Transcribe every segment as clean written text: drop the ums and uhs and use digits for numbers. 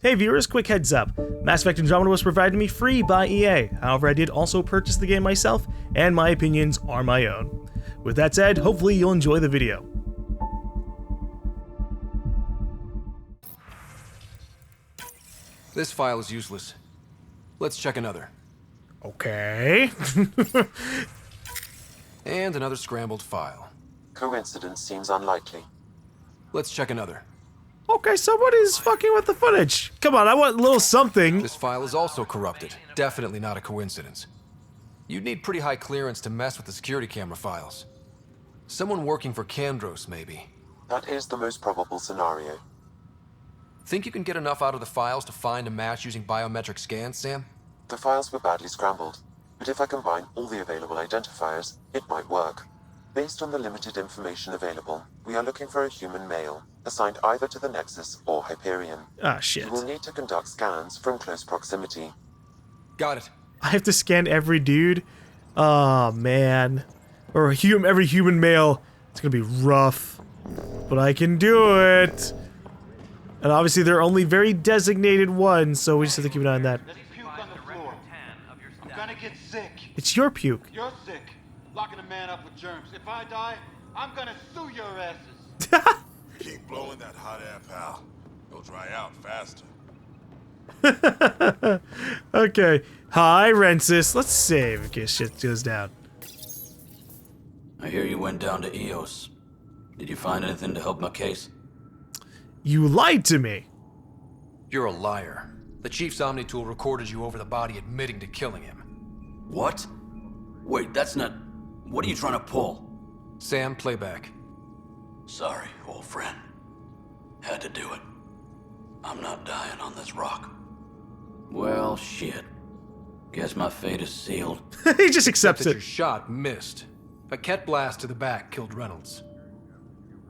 Hey viewers, quick heads up. Mass Effect Andromeda was provided to me free by EA. However, I did also purchase the game myself, and my opinions are my own. With that said, hopefully you'll enjoy the video. This file is useless. Let's check another. Okay. And another scrambled file. Coincidence seems unlikely. Let's check another. Okay, someone is fucking with the footage. Come on, I want a little something. This file is also corrupted. Definitely not a coincidence. You'd need pretty high clearance to mess with the security camera files. Someone working for Kandros, maybe. That is the most probable scenario. Think you can get enough out of the files to find a match using biometric scans, Sam? The files were badly scrambled, but if I combine all the available identifiers, it might work. Based on the limited information available, we are looking for a human male, assigned either to the Nexus or Hyperion. Ah, shit. You will need to conduct scans from close proximity. Got it. I have to scan every dude? Oh, man. Or every human male. It's gonna be rough. But I can do it. And obviously there are only very designated ones, so we just have to keep an eye on that. There's puke on the floor. I'm gonna get sick. It's your puke. You're sick. Locking a man up with germs. If I die, I'm gonna sue your asses. Keep blowing that hot air, pal. It'll dry out faster. Okay. Hi, Rensis. Let's save in case shit goes down. I hear you went down to EOS. Did you find anything to help my case? You lied to me. You're a liar. The Chief's Omni tool recorded you over the body admitting to killing him. What? Wait, that's not... What are you trying to pull? Sam, playback. Sorry, old friend. Had to do it. I'm not dying on this rock. Well, shit. Guess my fate is sealed. He just accepts That it. your shot missed. A Ket blast to the back killed Reynolds.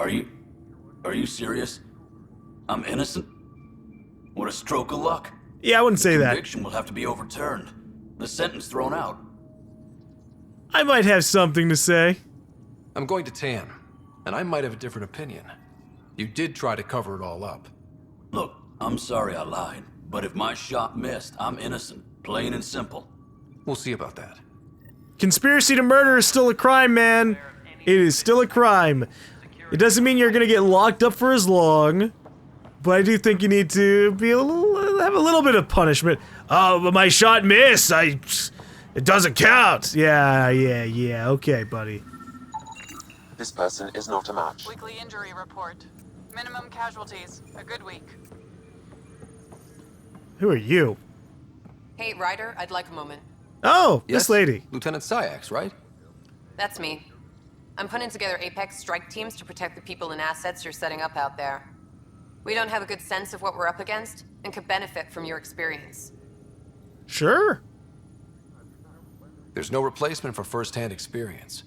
Are you serious? I'm innocent? What a stroke of luck. Yeah, I wouldn't say that. Conviction will have to be overturned. The sentence thrown out. I might have something to say. I'm going to Tan, and I might have a different opinion. You did try to cover it all up. Look, I'm sorry I lied, but if my shot missed, I'm innocent. Plain and simple. We'll see about that. Conspiracy to murder is still a crime, man. It is still a crime. It doesn't mean you're gonna get locked up for as long, but I do think you need to be have a little bit of punishment. Oh, but my shot missed. It doesn't count. Yeah. Okay, buddy. This person is not a match. Weekly injury report. Minimum casualties. A good week. Who are you? Hey, Ryder, I'd like a moment. Oh, Yes? this lady. Lieutenant Syax, right? That's me. I'm putting together Apex strike teams to protect the people and assets you're setting up out there. We don't have a good sense of what we're up against, and could benefit from your experience. Sure. There's no replacement for first-hand experience.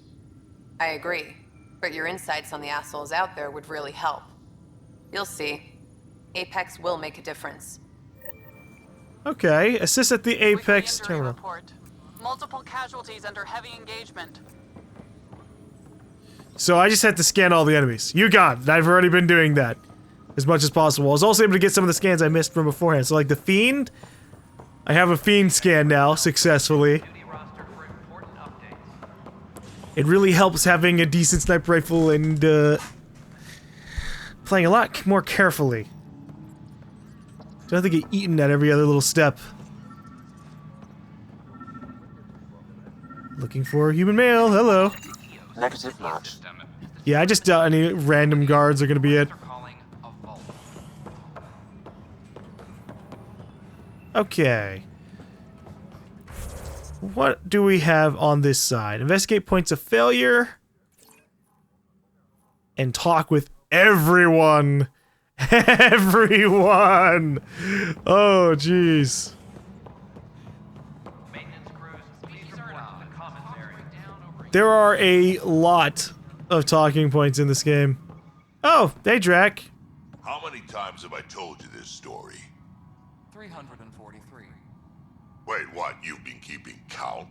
I agree, but your insights on the assholes out there would really help. You'll see. Apex will make a difference. Okay, assist at the Apex Weekly injury terminal. report. Multiple casualties under heavy engagement. So I just had to scan all the enemies. You got it. I've already been doing that as much as possible. I was also able to get some of the scans I missed from beforehand. So like the Fiend, I have a Fiend scan now successfully. It really helps having a decent sniper rifle and playing a lot more carefully. Don't have to get eaten at every other little step. Looking for a human male. Hello. Negative match. Yeah, I just doubt any random guards are gonna be it. Okay. What do we have on this side? Investigate points of failure. And talk with everyone. Everyone! Oh, jeez. There are a lot of talking points in this game. Oh, hey, Drac. How many times have I told you this story? 343. Wait, what? You've been keeping count?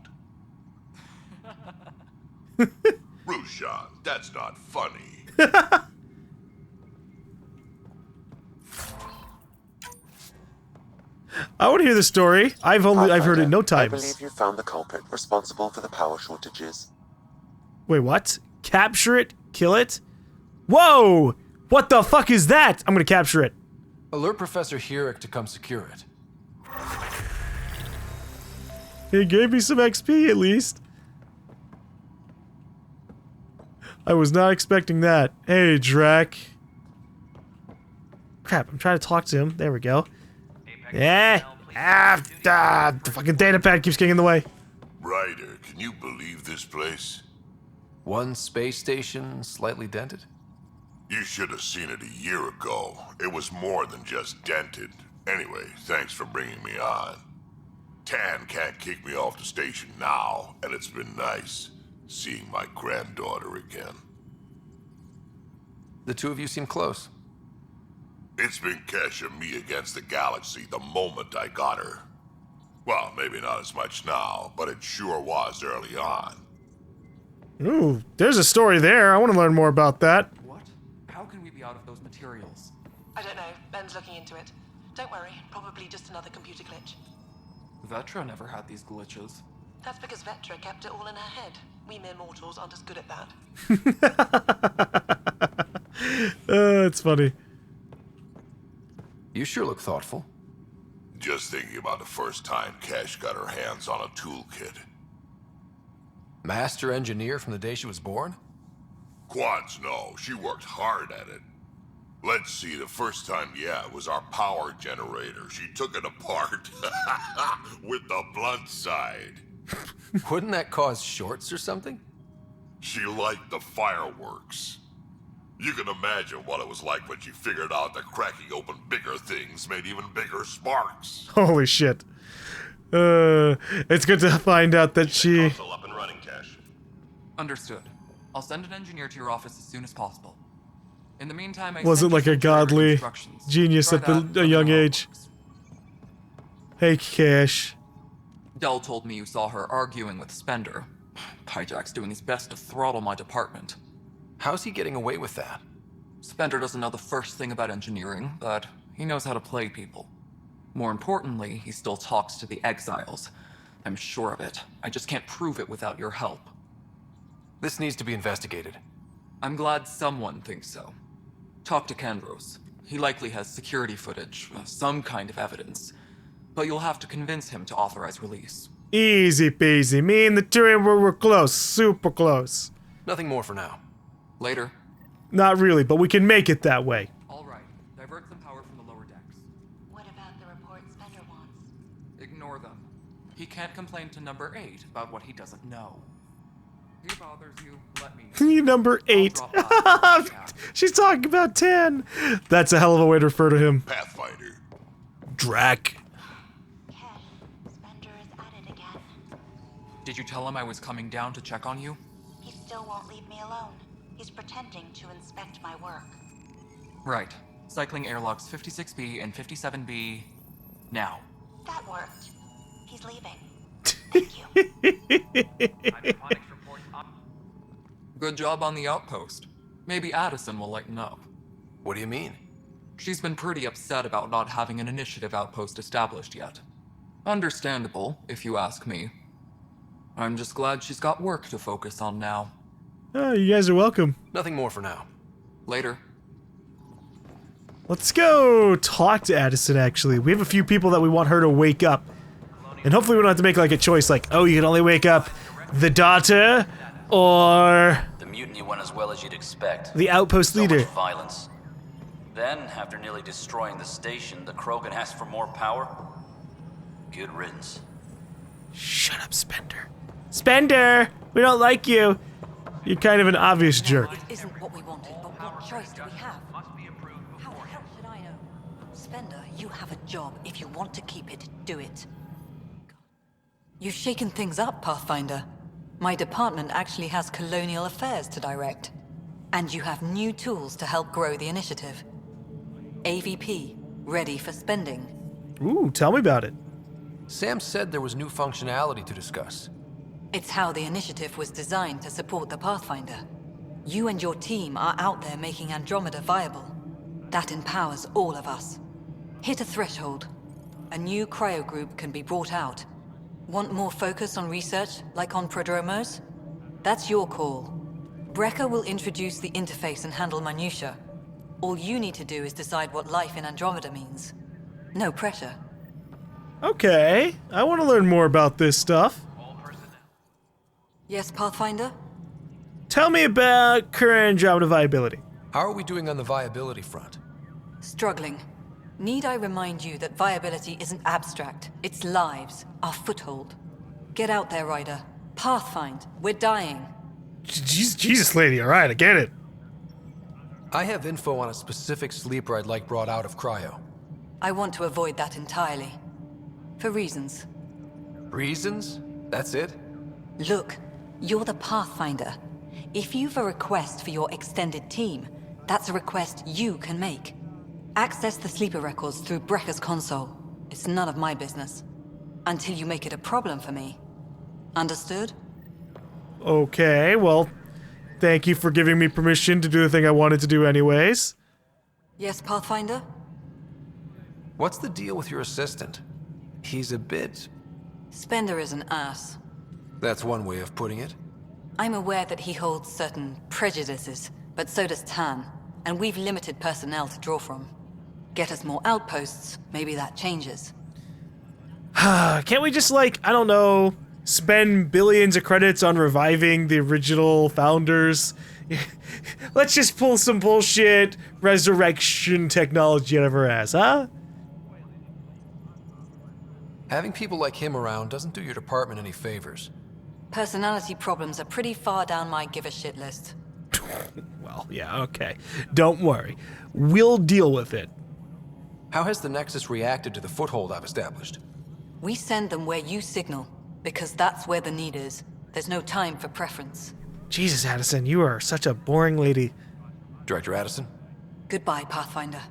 Rushan, that's not funny. I want to hear the story. I've heard it no I times. believe you found the culprit responsible for the power shortages. Wait, what? Capture it? Kill it? Whoa! What the fuck is that? I'm gonna capture it. Alert Professor Herrick to come secure it. He gave me some XP at least. I was not expecting that. Hey, Drac. Crap, I'm trying to talk to him. There we go. Yeah. The fucking data pad keeps getting in the way. Ryder, can you believe this place? One space station, slightly dented? You should have seen it a year ago. It was more than just dented. Anyway, thanks for bringing me on. Tan can't kick me off the station now, and it's been nice seeing my granddaughter again. The two of you seem close. It's been Kesh and me against the galaxy the moment I got her. Well, maybe not as much now, but it sure was early on. Ooh, there's a story there. I want to learn more about that. What? How can we be out of those materials? I don't know. Ben's looking into it. Don't worry. Probably just another computer glitch. Vetra never had these glitches. That's because Vetra kept it all in her head. We mere mortals aren't as good at that. It's funny. You sure look thoughtful. Just thinking about the first time Kesh got her hands on a toolkit. Master engineer from the day she was born? Quads, no. She worked hard at it. Let's see, the first time, yeah, it was our power generator. She took it apart with the blunt side. Wouldn't that cause shorts or something? She liked the fireworks. You can imagine what it was like when she figured out that cracking open bigger things made even bigger sparks. Holy shit. It's good to find out that she... Console up and running, Kesh. Understood. I'll send an engineer to your office as soon as possible. In the meantime, I Wasn't sent like you a some generic godly instructions. genius Try at that, a let me young know how it age. works. Hey, Cash. Dell told me you saw her arguing with Spender. Pyjack's doing his best to throttle my department. How's he getting away with that? Spender doesn't know the first thing about engineering, but he knows how to play people. More importantly, he still talks to the exiles. I'm sure of it. I just can't prove it without your help. This needs to be investigated. I'm glad someone thinks so. Talk to Kandros. He likely has security footage, some kind of evidence. But you'll have to convince him to authorize release. Easy peasy. Me and the Turian were close. Super close. Nothing more for now. Later. Not really, but we can make it that way. All right. Divert some power from the lower decks. What about the report Spender wants? Ignore them. He can't complain to number 8 about what he doesn't know. If he bothers you, let me know. Number 8. I'll drop by. Yeah. She's talking about 10. That's a hell of a way to refer to him. Pathfinder. Drac. Kesh, Spender is at it again. Did you tell him I was coming down to check on you? He still won't leave me alone. He's pretending to inspect my work. Right. Cycling airlocks 56B and 57B... now. That worked. He's leaving. Thank you. Good job on the outpost. Maybe Addison will lighten up. What do you mean? She's been pretty upset about not having an initiative outpost established yet. Understandable, if you ask me. I'm just glad she's got work to focus on now. Oh, you guys are welcome. Nothing more for now. Later. Let's go talk to Addison, actually. We have a few people that we want her to wake up. And hopefully we don't have to make like a choice like, oh, you can only wake up the daughter or The mutiny went as well as you'd expect. the outpost So leader. much violence. Then, after nearly destroying the station, the Krogan asked for more power? Good riddance. Shut up, Spender. Spender! We don't like you. You're kind of an obvious jerk. It isn't what we wanted, but what choice do we have? How the hell should I know? Spender, you have a job. If you want to keep it, do it. You've shaken things up, Pathfinder. My department actually has colonial affairs to direct. And you have new tools to help grow the initiative. AVP, ready for spending. Ooh, tell me about it. Sam said there was new functionality to discuss. It's how the initiative was designed to support the Pathfinder. You and your team are out there making Andromeda viable. That empowers all of us. Hit a threshold. a new cryo group can be brought out. Want more focus on research, like on prodromos? That's your call. Brecker will introduce the interface and handle minutiae. All you need to do is decide what life in Andromeda means. No pressure. Okay, I want to learn more about this stuff. Yes, Pathfinder? Tell me about current Andromeda viability. How are we doing on the viability front? Struggling. Need I remind you that viability isn't abstract, it's lives, our foothold. Get out there, Ryder. Pathfind, we're dying. Jesus, lady, alright, I get it. I have info on a specific sleeper I'd like brought out of cryo. I want to avoid that entirely. For reasons. Reasons? That's it? Look, you're the Pathfinder. If you've a request for your extended team, that's a request you can make. Access the sleeper records through Brecker's console. It's none of my business. Until you make it a problem for me. Understood? Okay, well, thank you for giving me permission to do the thing I wanted to do anyways. Yes, Pathfinder? What's the deal with your assistant? He's a bit... Spender is an ass. That's one way of putting it. I'm aware that he holds certain prejudices, but so does Tan, and we've limited personnel to draw from. Get us more outposts, maybe that changes. Can't we just, like, I don't know, spend billions of credits on reviving the original founders? Let's just pull some bullshit resurrection technology out of her ass, huh? Having people like him around doesn't do your department any favors. Personality problems are pretty far down my give-a-shit list. Well, yeah, okay. Don't worry. We'll deal with it. How has the Nexus reacted to the foothold I've established? We send them where you signal, because that's where the need is. There's no time for preference. Jesus, Addison, you are such a boring lady. Director Addison? Goodbye, Pathfinder.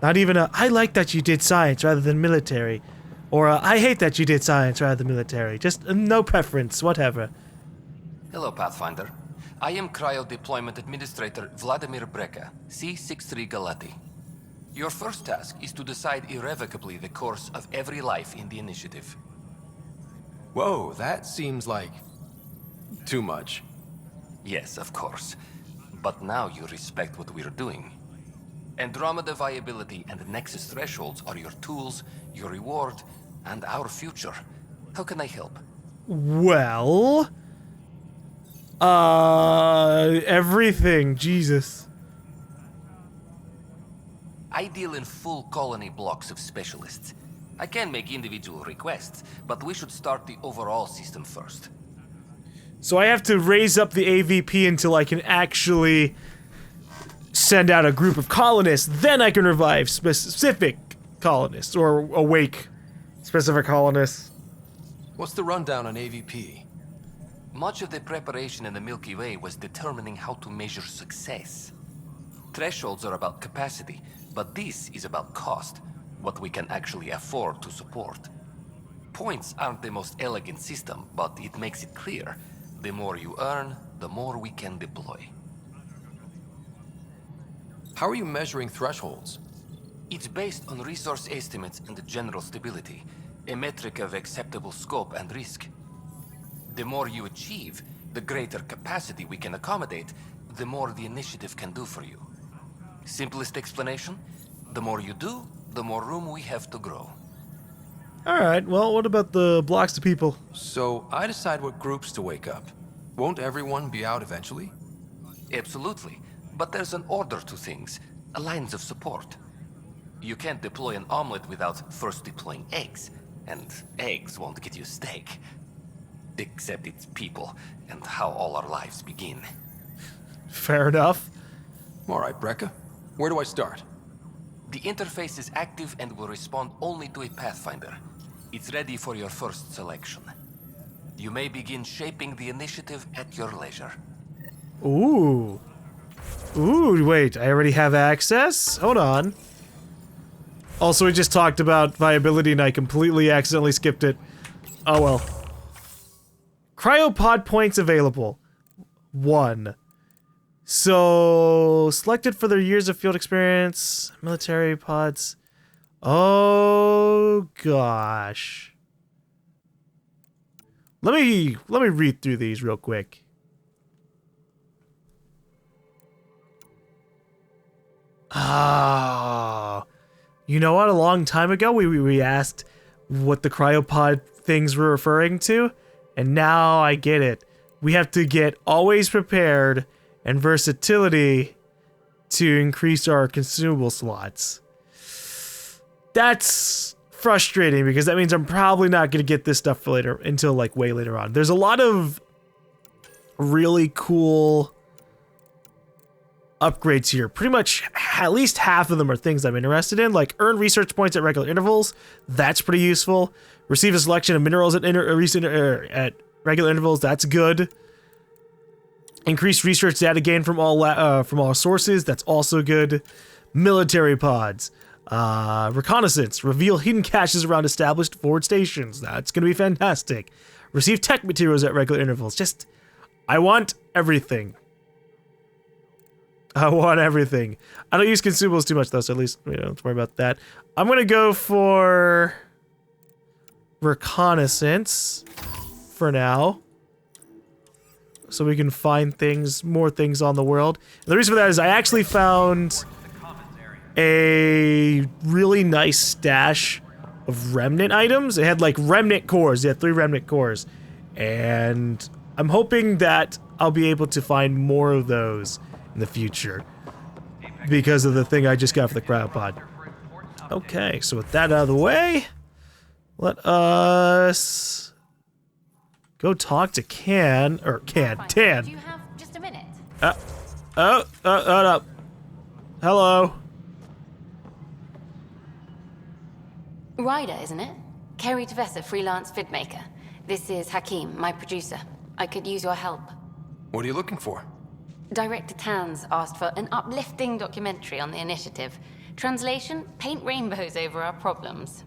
Not even a, I like that you did science rather than military. Or a, I hate that you did science rather than military. Just no preference, whatever. Hello, Pathfinder. I am Cryo-deployment administrator Vladimir Brecker, C-63 Galati. Your first task is to decide irrevocably the course of every life in the Initiative. Whoa, that seems like... too much. Yes, of course. But now you respect what we're doing. Andromeda viability and Nexus thresholds are your tools, your reward, and our future. How can I help? Well... everything, Jesus. I deal in full colony blocks of specialists. I can make individual requests, but we should start the overall system first. So I have to raise up the AVP until I can actually send out a group of colonists, then I can revive specific colonists, or awake specific colonists. What's the rundown on AVP? Much of the preparation in the Milky Way was determining how to measure success. Thresholds are about capacity, but this is about cost, what we can actually afford to support. Points aren't the most elegant system, but it makes it clear. The more you earn, the more we can deploy. How are you measuring thresholds? It's based on resource estimates and general stability, a metric of acceptable scope and risk. The more you achieve, the greater capacity we can accommodate, the more the initiative can do for you. Simplest explanation, the more you do, the more room we have to grow. Alright, well, what about the blocks of people? So, I decide what groups to wake up. Won't everyone be out eventually? Absolutely, but there's an order to things, a lines of support. You can't deploy an omelet without first deploying eggs, and eggs won't get you steak. Except it's people, and how all our lives begin. Fair enough. Alright, Brecca. Where do I start? The interface is active and will respond only to a Pathfinder. It's ready for your first selection. You may begin shaping the initiative at your leisure. Ooh. Ooh, wait, I already have access? Hold on. Also, we just talked about viability and I completely accidentally skipped it. Oh well. Cryo-pod points available. 1. So, selected for their years of field experience, military pods. Oh gosh. Let me read through these real quick. Ah. You know what? A long time ago we asked what the Cryo-pod things were referring to, and now I get it. We have to get always prepared and versatility to increase our consumable slots. That's frustrating because that means I'm probably not going to get this stuff later until like way later on. There's a lot of really cool upgrades here. Pretty much at least half of them are things I'm interested in, like earn research points at regular intervals. That's pretty useful. Receive a selection of minerals at regular intervals. That's good. Increase research data gain from all sources. That's also good. Military pods. Reconnaissance. Reveal hidden caches around established forward stations. That's going to be fantastic. Receive tech materials at regular intervals. I want everything. I want everything. I don't use consumables too much though, so at least we don't have to worry about that. I'm going to go for reconnaissance for now, so we can find more things on the world. And the reason for that is I actually found a really nice stash of remnant items. It had like remnant cores. It had 3 remnant cores. And I'm hoping that I'll be able to find more of those in the future because of the thing I just got for the Cryo-pod. Okay, so with that out of the way, let us go talk to Tan. Do you have just a minute? Hold up. Hello. Ryder, isn't it? Kerry Tavessa, freelance vidmaker. This is Hakim, my producer. I could use your help. What are you looking for? Director Tanz asked for an uplifting documentary on the initiative. Translation, paint rainbows over our problems.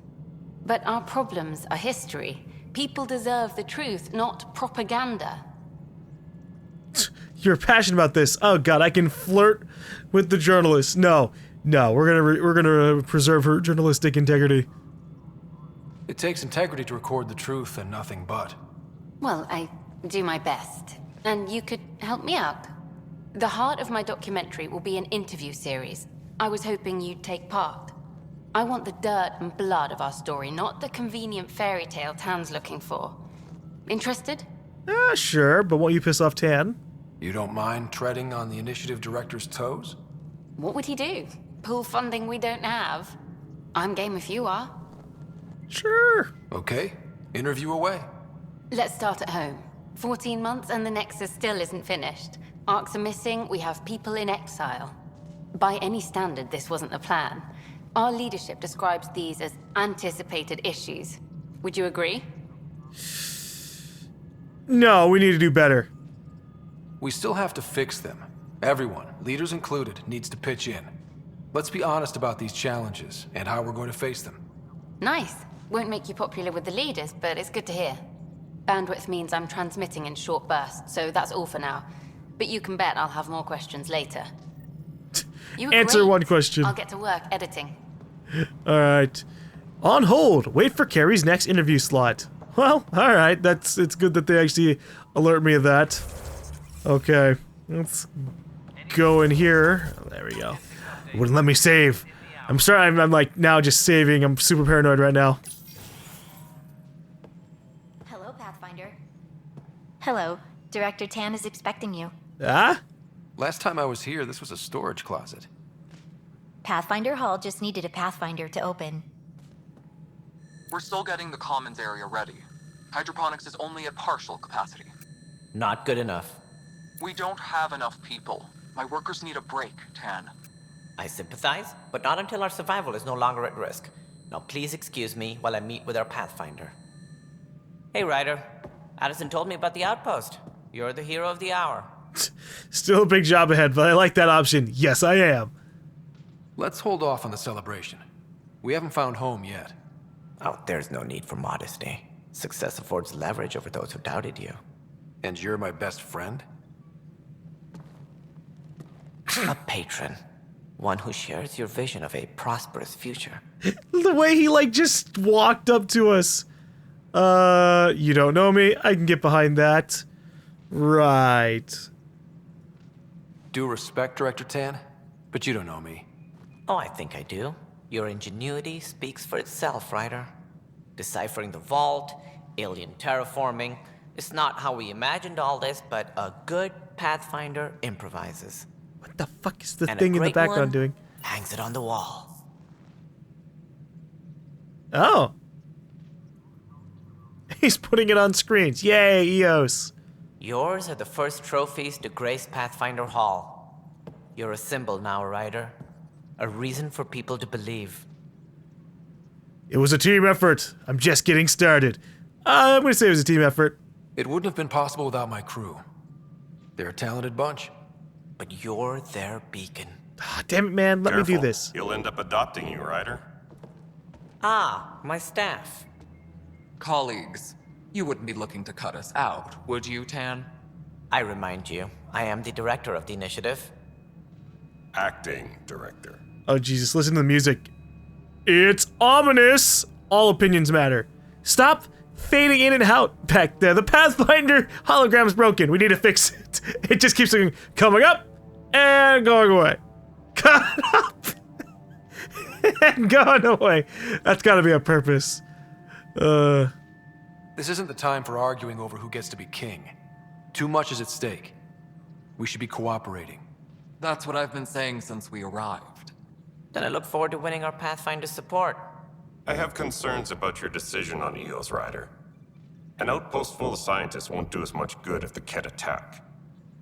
But our problems are history. People deserve the truth, not propaganda. You're passionate about this. Oh god, I can flirt with the journalist. No, we're gonna preserve her journalistic integrity. It takes integrity to record the truth and nothing but. Well, I do my best. And you could help me out. The heart of my documentary will be an interview series. I was hoping you'd take part. I want the dirt and blood of our story, not the convenient fairy tale Tan's looking for. Interested? Sure, but won't you piss off Tan? You don't mind treading on the initiative director's toes? What would he do? Pull funding we don't have? I'm game if you are. Sure. Okay, interview away. Let's start at home. 14 months and the Nexus still isn't finished. Arcs are missing, we have people in exile. By any standard, this wasn't the plan. Our leadership describes these as anticipated issues. Would you agree? No, we need to do better. We still have to fix them. Everyone, leaders included, needs to pitch in. Let's be honest about these challenges and how we're going to face them. Nice. Won't make you popular with the leaders, but it's good to hear. Bandwidth means I'm transmitting in short bursts, so that's all for now. But you can bet I'll have more questions later. You Answer great. one question. I'll get to work editing. Alright. On hold. Wait for Kerry's next interview slot. Well, alright. It's good that they actually alert me of that. Okay. Let's go in here. There we go. Wouldn't let me save. I'm sorry, I'm like now just saving. I'm super paranoid right now. Hello, Pathfinder. Hello. Director Tan is expecting you. Ah? Last time I was here, this was a storage closet. Pathfinder Hall just needed a Pathfinder to open. We're still getting the commons area ready. Hydroponics is only at partial capacity. Not good enough. We don't have enough people. My workers need a break, Tan. I sympathize, but not until our survival is no longer at risk. Now please excuse me while I meet with our Pathfinder. Hey Ryder, Addison told me about the outpost. You're the hero of the hour. Still a big job ahead, but I like that option. Yes, I am. Let's hold off on the celebration. We haven't found home yet. Oh, there's no need for modesty. Success affords leverage over those who doubted you. And you're my best friend? A patron. One who shares your vision of a prosperous future. The way he, like, just walked up to us. You don't know me? I can get behind that. Right. Due respect, Director Tan, but you don't know me. Oh, I think I do. Your ingenuity speaks for itself, Ryder. Deciphering the vault, alien terraforming. It's not how we imagined all this, but a good Pathfinder improvises. What the fuck is the And thing a in the great background one doing? hangs it on the wall. Oh. He's putting it on screens. Yay, EOS. Yours are the first trophies to grace Pathfinder Hall. You're a symbol now, Ryder. A reason for people to believe. It was a team effort. I'm just getting started. I'm gonna say it was a team effort. It wouldn't have been possible without my crew. They're a talented bunch. But you're their beacon. Ah, damn it, man. Let me do this. He'll end up adopting you, Ryder. Ah, my staff. Colleagues, you wouldn't be looking to cut us out, would you, Tan? I remind you, I am the director of the initiative. Acting director. Oh, Jesus. Listen to the music. It's ominous. All opinions matter. Stop fading in and out back there. The Pathfinder hologram's broken. We need to fix it. It just keeps coming up and going away. Coming up and going away. That's gotta be a purpose. This isn't the time for arguing over who gets to be king. Too much is at stake. We should be cooperating. That's what I've been saying since we arrived. Then I look forward to winning our Pathfinder support. I have concerns about your decision on EOS, Ryder. An outpost full of scientists won't do us much good if they can't attack.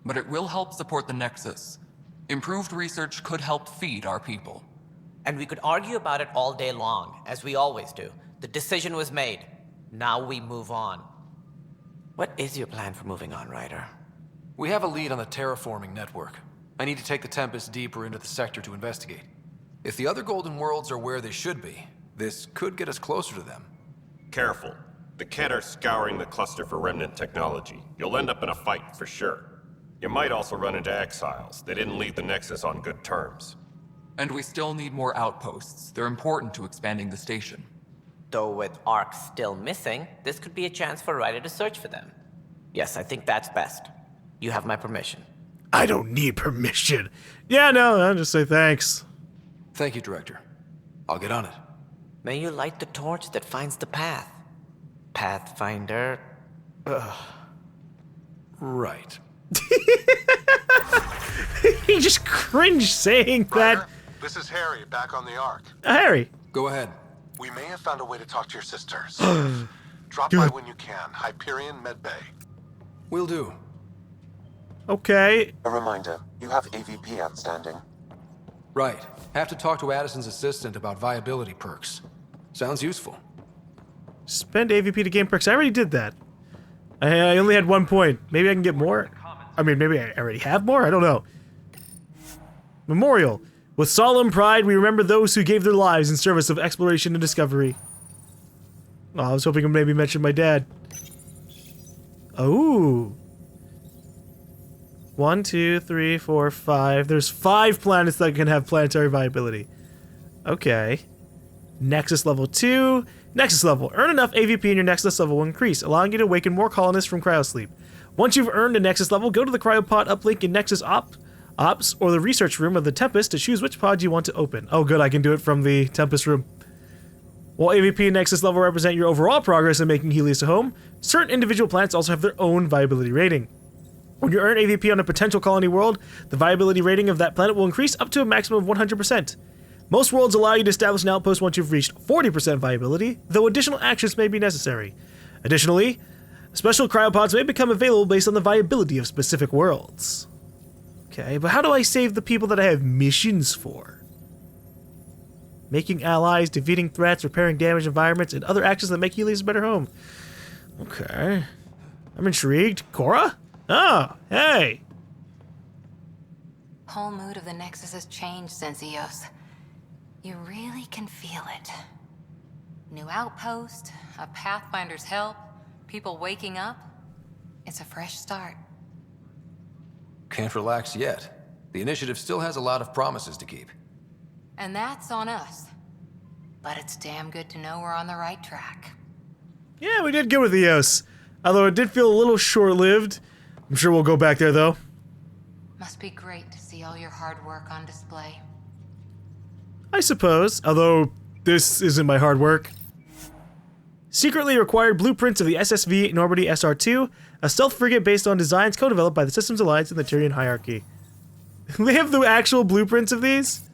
But it will help support the Nexus. Improved research could help feed our people. And we could argue about it all day long, as we always do. The decision was made. Now we move on. What is your plan for moving on, Ryder? We have a lead on the terraforming network. I need to take the Tempest deeper into the sector to investigate. If the other Golden Worlds are where they should be, this could get us closer to them. Careful. The Kett are scouring the cluster for remnant technology. You'll end up in a fight for sure. You might also run into exiles. They didn't leave the Nexus on good terms. And we still need more outposts. They're important to expanding the station. Though with Ark still missing, this could be a chance for Ryder to search for them. Yes, I think that's best. You have my permission. I don't need permission. Yeah, no, I'll just say thanks. Thank you, Director. I'll get on it. May you light the torch that finds the path. Pathfinder. Ugh. Right. He just cringed saying that. This is Harry, back on the Ark. Harry. Go ahead. We may have found a way to talk to your sisters. Drop by when you can. Hyperion Medbay. Will do. Okay. A reminder, you have AVP outstanding. Right. Have to talk to Addison's assistant about viability perks. Sounds useful. Spend AVP to gain perks. I already did that. I only had 1 point. Maybe I can get more? I mean, maybe I already have more? I don't know. Memorial. With solemn pride, we remember those who gave their lives in service of exploration and discovery. Oh, I was hoping to maybe mention my dad. Oh. 1, 2, 3, 4, 5. There's 5 planets that can have planetary viability. Okay. Nexus level 2. Nexus level. Earn enough AVP and your Nexus level will increase, allowing you to awaken more colonists from cryosleep. Once you've earned a Nexus level, go to the Cryo-pod uplink in Nexus Ops or the research room of the Tempest to choose which pod you want to open. Oh good, I can do it from the Tempest room. While AVP and Nexus level represent your overall progress in making Helios a home, certain individual planets also have their own viability rating. When you earn AVP on a potential colony world, the viability rating of that planet will increase up to a maximum of 100%. Most worlds allow you to establish an outpost once you've reached 40% viability, though additional actions may be necessary. Additionally, special cryopods may become available based on the viability of specific worlds. Okay, but how do I save the people that I have missions for? Making allies, defeating threats, repairing damaged environments, and other actions that make Helios a better home. Okay. I'm intrigued. Cora? Oh, hey! Whole mood of the Nexus has changed since EOS. You really can feel it. New outpost, a Pathfinder's help, people waking up. It's a fresh start. Can't relax yet. The initiative still has a lot of promises to keep. And that's on us. But it's damn good to know we're on the right track. Yeah, we did good with EOS. Although it did feel a little short-lived. I'm sure we'll go back there, though. Must be great to see all your hard work on display. I suppose, although this isn't my hard work. Secretly required blueprints of the SSV Normandy SR-2, a stealth frigate based on designs co-developed by the Systems Alliance and the Tyrian Hierarchy. They have the actual blueprints of these?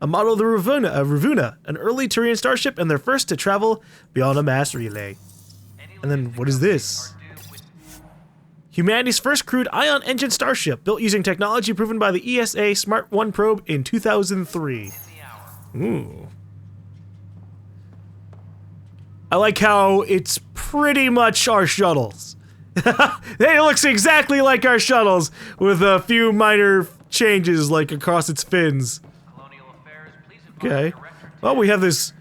A model of the Ravuna, an early Tyrian starship and their first to travel beyond a mass relay. And then, what is this? Humanity's first crewed ion engine starship, built using technology proven by the ESA Smart 1 probe in 2003. Ooh. I like how it's pretty much our shuttles. It looks exactly like our shuttles, with a few minor changes, like across its fins. Okay. Well, we have this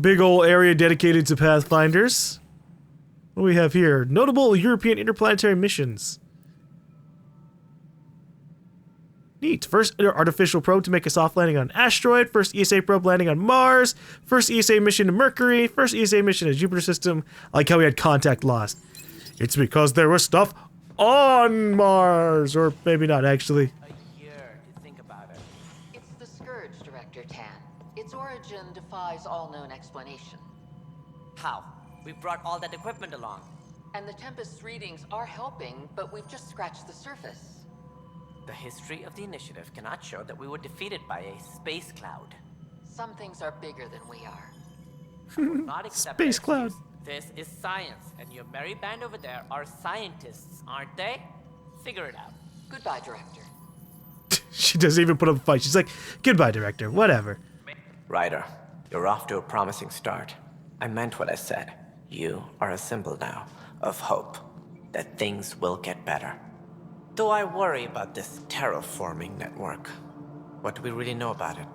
big ol' area dedicated to Pathfinders. What do we have here? Notable European interplanetary missions. Neat. First artificial probe to make a soft landing on an asteroid. First ESA probe landing on Mars. First ESA mission to Mercury. First ESA mission to Jupiter system. I like how we had contact lost. It's because there was stuff on Mars. Or maybe not, actually. A year to think about it. It's the Scourge, Director Tan. Its origin defies all known explanation. How? We brought all that equipment along. And the Tempest's readings are helping, but we've just scratched the surface. The history of the Initiative cannot show that we were defeated by a space cloud. Some things are bigger than we are. Not accept Space that cloud. excuse. This is science, and your merry band over there are scientists, aren't they? Figure it out. Goodbye, Director. She doesn't even put up a fight. She's like, goodbye, Director. Whatever. Ryder, you're off to a promising start. I meant what I said. You are a symbol now of hope that things will get better. Though I worry about this terraforming network. What do we really know about it?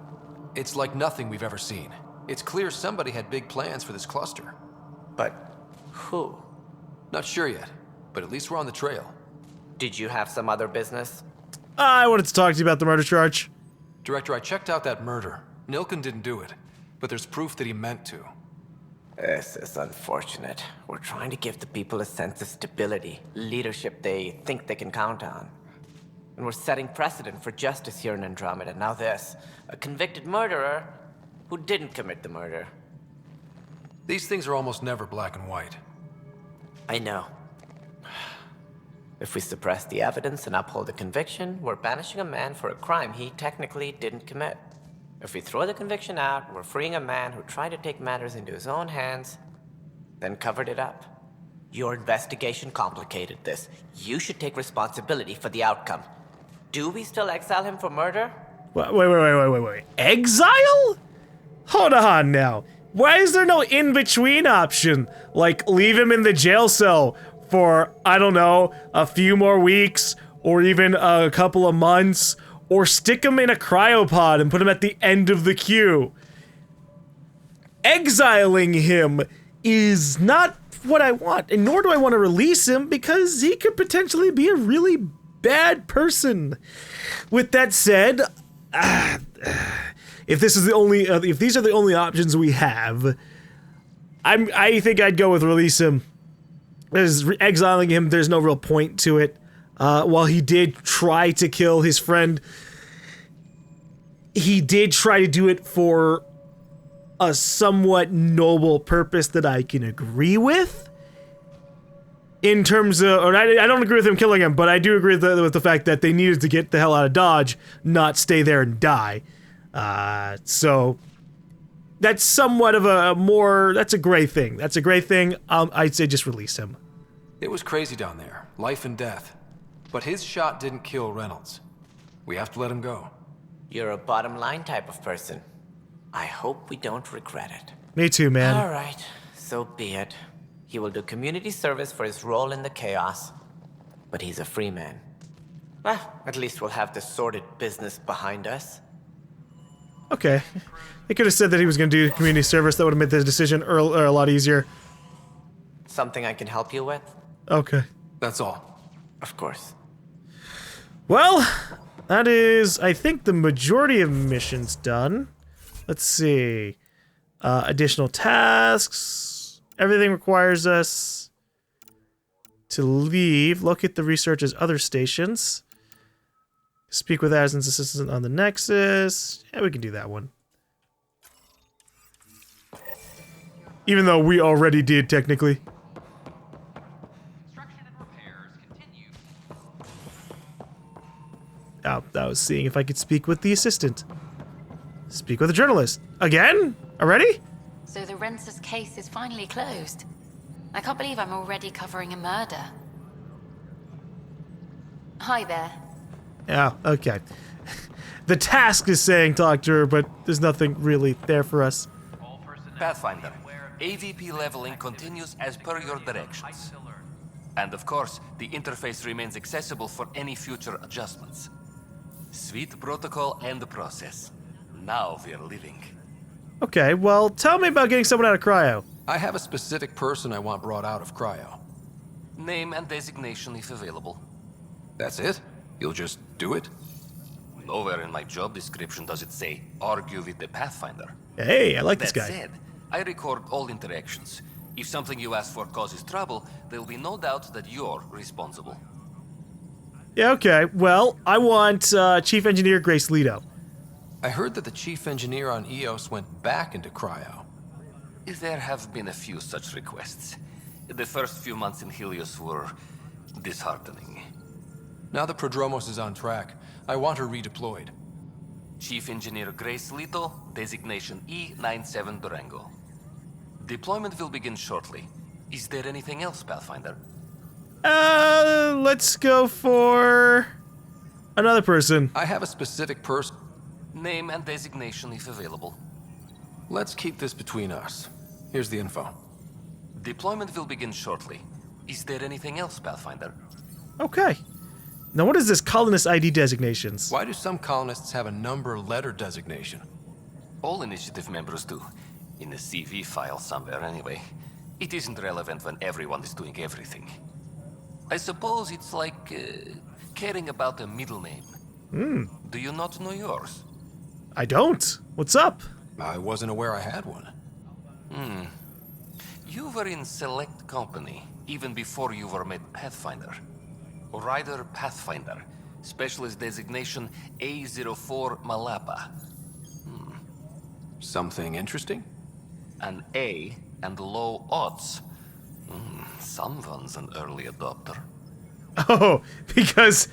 It's like nothing we've ever seen. It's clear somebody had big plans for this cluster. But who? Not sure yet, but at least we're on the trail. Did you have some other business? I wanted to talk to you about the murder charge. Director, I checked out that murder. Nilken didn't do it, but there's proof that he meant to. This is unfortunate. We're trying to give the people a sense of stability, leadership they think they can count on. And we're setting precedent for justice here in Andromeda. Now this, a convicted murderer who didn't commit the murder. These things are almost never black and white. I know. If we suppress the evidence and uphold the conviction, we're banishing a man for a crime he technically didn't commit. If we throw the conviction out, we're freeing a man who tried to take matters into his own hands, then covered it up. Your investigation complicated this. You should take responsibility for the outcome. Do we still exile him for murder? Wait. Exile? Hold on now. Why is there no in-between option? Like, leave him in the jail cell for, I don't know, a few more weeks, or even a couple of months, or stick him in a Cryo-pod and put him at the end of the queue. Exiling him is not what I want, and nor do I want to release him because he could potentially be a really bad person. With that said, if this is the only, if these are the only options we have, I think I'd go with release him. Because exiling him, there's no real point to it. While he did try to kill his friend, he did try to do it for a somewhat noble purpose that I can agree with. In terms of, or I don't agree with him killing him, but I do agree with the fact that they needed to get the hell out of Dodge, not stay there and die. So that's somewhat of a more, that's a gray thing. That's a gray thing. I'd say just release him. It was crazy down there, life and death. But his shot didn't kill Reynolds. We have to let him go. You're a bottom line type of person. I hope we don't regret it. Me too, man. All right, so be it. He will do community service for his role in the chaos. But he's a free man. Well, at least we'll have the sordid business behind us. Okay. They could have said that he was going to do community service. That would have made the decision a lot easier. Something I can help you with? Okay. That's all. Of course. Well, that is, I think, the majority of missions done. Let's see. Additional tasks. Everything requires us to leave. Locate the researcher's other stations. Speak with Addison's assistant on the Nexus. Yeah, we can do that one. Even though we already did, technically. Oh, I was seeing if I could speak with the assistant. Speak with a journalist. Again? Already? So the Renser's case is finally closed. I can't believe I'm already covering a murder. Hi there. Yeah, okay. The task is saying talk to her, but there's nothing really there for us. Pathfinder, AVP leveling continues as per your directions. And of course, the interface remains accessible for any future adjustments. Sweet protocol and the process. Now we're living. Okay, well, tell me about getting someone out of cryo. I have a specific person I want brought out of cryo. Name and designation if available. That's it? You'll just do it? Nowhere in my job description does it say, argue with the Pathfinder. Hey, I like this guy. That said, I record all interactions. If something you ask for causes trouble, there will be no doubt that you're responsible. Yeah, okay. Well, I want Chief Engineer Grace Leto. I heard that the chief engineer on EOS went back into cryo. There have been a few such requests. The first few months in Helios were disheartening. Now that Prodromos is on track, I want her redeployed. Chief Engineer Grace Leto, designation E97 Durango. Deployment will begin shortly. Is there anything else, Pathfinder? Let's go for another person. I have a specific person. Name and designation if available. Let's keep this between us. Here's the info. Deployment will begin shortly. Is there anything else, Pathfinder? Okay. Now what is this colonist ID designations? Why do some colonists have a number letter designation? All initiative members do. In a CV file somewhere anyway. It isn't relevant when everyone is doing everything. I suppose it's like caring about a middle name. Do you not know yours? I don't. What's up? I wasn't aware I had one. You were in select company, even before you were made Pathfinder. Ryder Pathfinder, specialist designation A04 Malapa. Something interesting? An A and low odds. Someone's an early adopter. Oh, because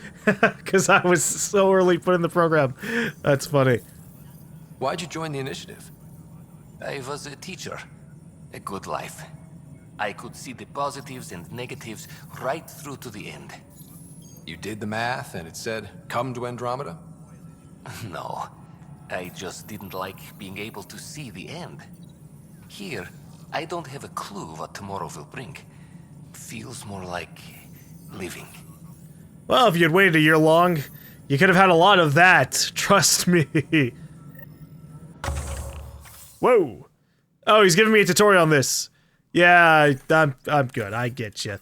I was so early put in the program. That's funny. Why'd you join the initiative? I was a teacher. A good life. I could see the positives and negatives right through to the end. You did the math and it said, come to Andromeda? No. I just didn't like being able to see the end. Here, I don't have a clue what tomorrow will bring. Feels more like living. Well, if you had waited a year long, you could have had a lot of that. Trust me. Whoa. Oh, he's giving me a tutorial on this. Yeah, I'm good. I get you.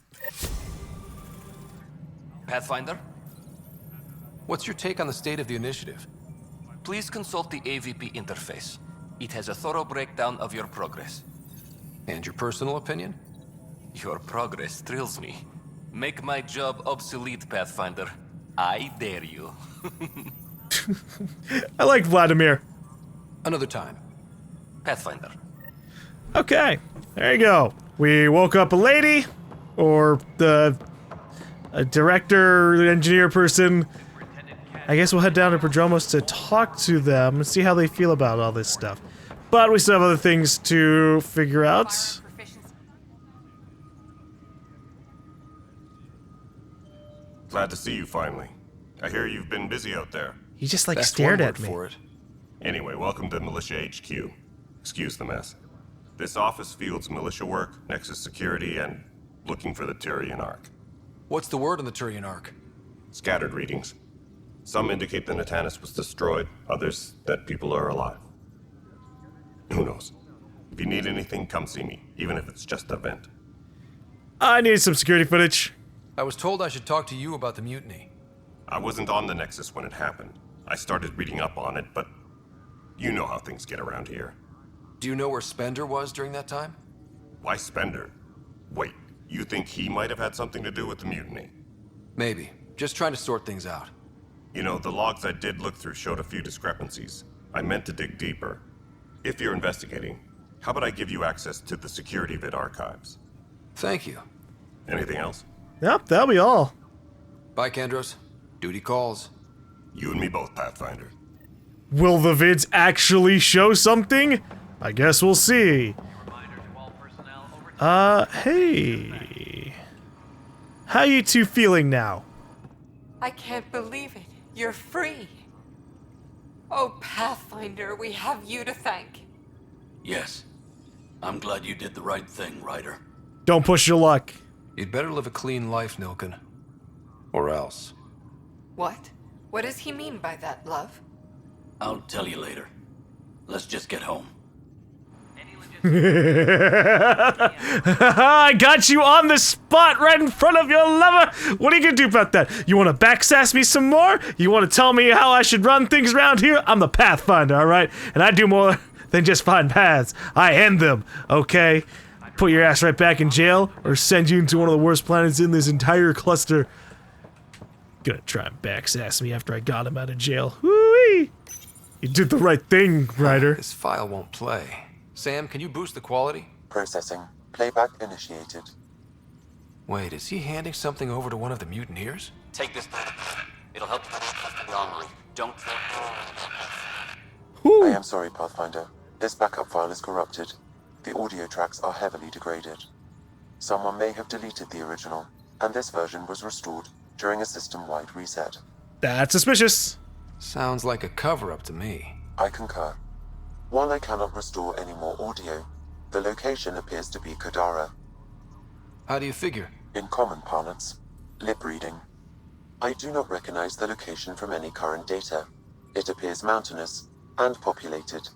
Pathfinder? What's your take on the state of the initiative? Please consult the AVP interface. It has a thorough breakdown of your progress. And your personal opinion? Your progress thrills me. Make my job obsolete, Pathfinder. I dare you. I like Vladimir. Another time. Pathfinder. Okay, there you go. We woke up a lady, or a director, engineer person. I guess we'll head down to Prodromos to talk to them and see how they feel about all this stuff. But we still have other things to figure out. Glad to see you finally. I hear you've been busy out there. He just like stared at me. Anyway, welcome to Militia HQ. Excuse the mess. This office fields militia work, Nexus security, and looking for the Tyrian Ark. What's the word on the Tyrian Ark? Scattered readings. Some indicate the Natanus was destroyed, others that people are alive. Who knows? If you need anything, come see me, even if it's just a vent. I need some security footage. I was told I should talk to you about the mutiny. I wasn't on the Nexus when it happened. I started reading up on it, but you know how things get around here. Do you know where Spender was during that time? Why Spender? Wait, you think he might have had something to do with the mutiny? Maybe. Just trying to sort things out. You know, the logs I did look through showed a few discrepancies. I meant to dig deeper. If you're investigating, how about I give you access to the security vid archives? Thank you. Anything else? Yep, that'll be all. Bye, Kandros. Duty calls. You and me both, Pathfinder. Will the vids actually show something? I guess we'll see. Hey. How you two feeling now? I can't believe it. You're free. Oh, Pathfinder, we have you to thank. Yes. I'm glad you did the right thing, Ryder. Don't push your luck. You'd better live a clean life, Nilken. Or else. What? What does he mean by that, love? I'll tell you later. Let's just get home. I got you on the spot right in front of your lover. What are you gonna do about that? You wanna backsass me some more? You wanna tell me how I should run things around here? I'm the Pathfinder, alright? And I do more than just find paths. I end them, okay? Put your ass right back in jail, or send you into one of the worst planets in this entire cluster. Gonna try and backsass me after I got him out of jail. Whoo-wee! You did the right thing, Ryder. This file won't play. Sam, can you boost the quality? Processing. Playback initiated. Wait, is he handing something over to one of the mutineers? Take this. It'll help you wrongly. Don't. I am sorry, Pathfinder. This backup file is corrupted. The audio tracks are heavily degraded. Someone may have deleted the original, and this version was restored during a system-wide reset. That's suspicious. Sounds like a cover-up to me. I concur. While I cannot restore any more audio, the location appears to be Kadara. How do you figure? In common parlance, lip reading. I do not recognize the location from any current data. It appears mountainous and populated.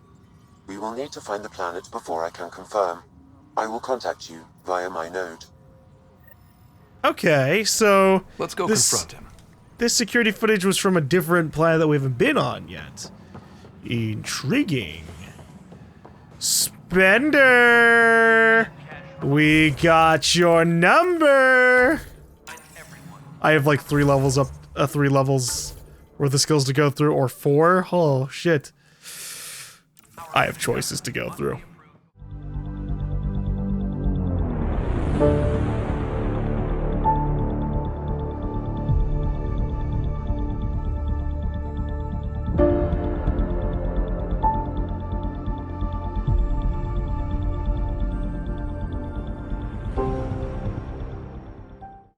We will need to find the planet before I can confirm. I will contact you via my node. Okay, so let's go confront him. This security footage was from a different planet that we haven't been on yet. Intriguing. Spender! We got your number! I have like 3 levels up, 3 levels worth of skills to go through, or 4? Oh, shit. I have choices to go through.